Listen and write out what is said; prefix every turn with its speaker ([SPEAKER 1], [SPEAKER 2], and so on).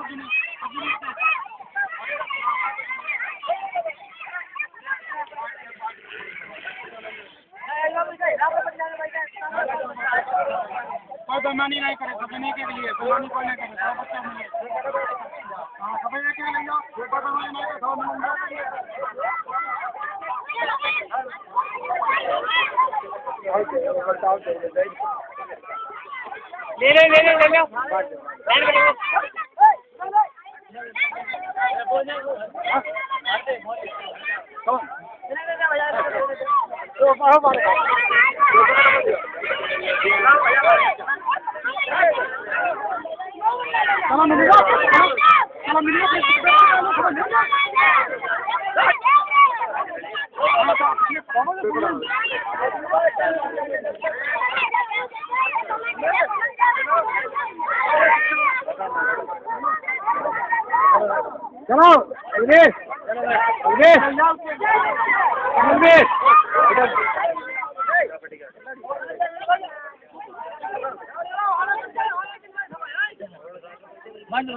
[SPEAKER 1] कोई बेईमानी नहीं करे, समझने के लिए बेईमानी कोई नहीं करे, सब बच्चा मिले। हाँ कपड़े लेके ले जाओ, कोई बेईमानी नहीं करे, सब मिल
[SPEAKER 2] ले ले ले ले ले लो
[SPEAKER 1] चलो अल्वेश अल्वेश अल्वेश बंद